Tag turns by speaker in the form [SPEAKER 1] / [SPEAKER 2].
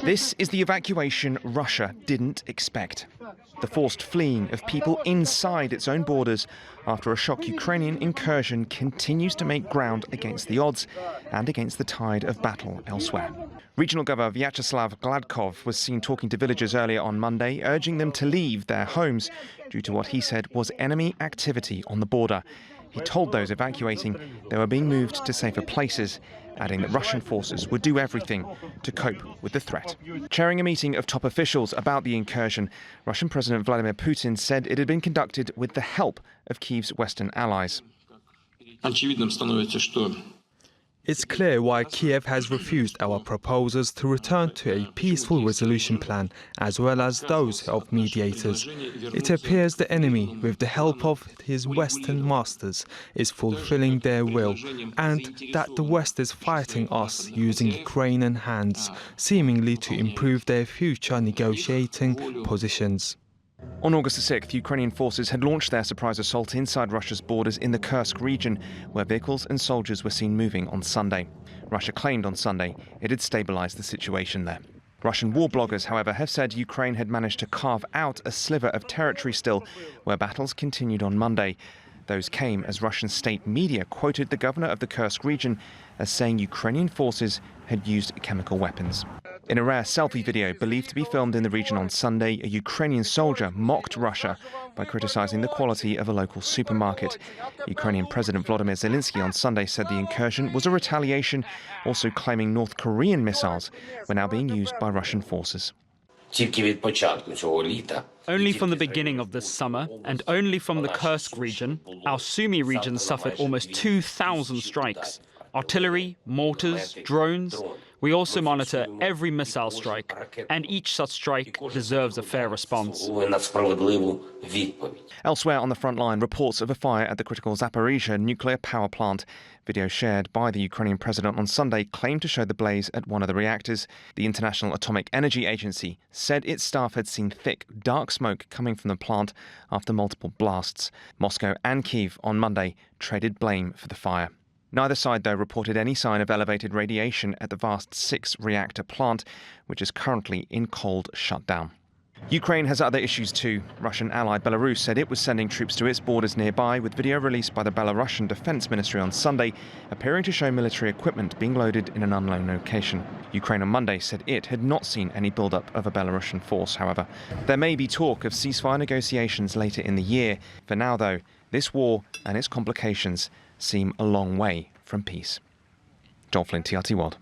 [SPEAKER 1] This is the evacuation Russia didn't expect. The forced fleeing of people inside its own borders after a shock Ukrainian incursion continues to make ground against the odds and against the tide of battle elsewhere. Regional Governor Vyacheslav Gladkov was seen talking to villagers earlier on Monday, urging them to leave their homes due to what he said was enemy activity on the border. He told those evacuating they were being moved to safer places, adding that Russian forces would do everything to cope with the threat. Chairing a meeting of top officials about the incursion, Russian President Vladimir Putin said it had been conducted with the help of Kyiv's Western allies.
[SPEAKER 2] It's clear why Kiev has refused our proposals to return to a peaceful resolution plan, as well as those of mediators. It appears the enemy, with the help of his Western masters, is fulfilling their will, and that the West is fighting us using Ukrainian hands, seemingly to improve their future negotiating positions.
[SPEAKER 1] On August the 6th, Ukrainian forces had launched their surprise assault inside Russia's borders in the Kursk region, where vehicles and soldiers were seen moving on Sunday. Russia claimed on Sunday it had stabilised the situation there. Russian war bloggers, however, have said Ukraine had managed to carve out a sliver of territory still, where battles continued on Monday. Those came as Russian state media quoted the governor of the Kursk region as saying Ukrainian forces had used chemical weapons. In a rare selfie video believed to be filmed in the region on Sunday, a Ukrainian soldier mocked Russia by criticising the quality of a local supermarket. Ukrainian President Vladimir Zelensky on Sunday said the incursion was a retaliation, also claiming North Korean missiles were now being used by Russian forces.
[SPEAKER 3] Only from the beginning of this summer, and only from the Kursk region, our Sumy region suffered almost 2,000 strikes. Artillery, mortars, drones. We also monitor every missile strike, and each such strike deserves a fair response.
[SPEAKER 1] Elsewhere on the front line, reports of a fire at the critical Zaporizhzhia nuclear power plant. Video shared by the Ukrainian president on Sunday claimed to show the blaze at one of the reactors. The International Atomic Energy Agency said its staff had seen thick, dark smoke coming from the plant after multiple blasts. Moscow and Kiev on Monday traded blame for the fire. Neither side, though, reported any sign of elevated radiation at the vast 6-reactor plant, which is currently in cold shutdown. Ukraine has other issues too. Russian ally Belarus said it was sending troops to its borders nearby, with video released by the Belarusian Defense Ministry on Sunday appearing to show military equipment being loaded in an unknown location. Ukraine on Monday said it had not seen any build-up of a Belarusian force, however. There may be talk of ceasefire negotiations later in the year. For now, though, this war and its complications seem a long way from peace. Flynn, TRT World.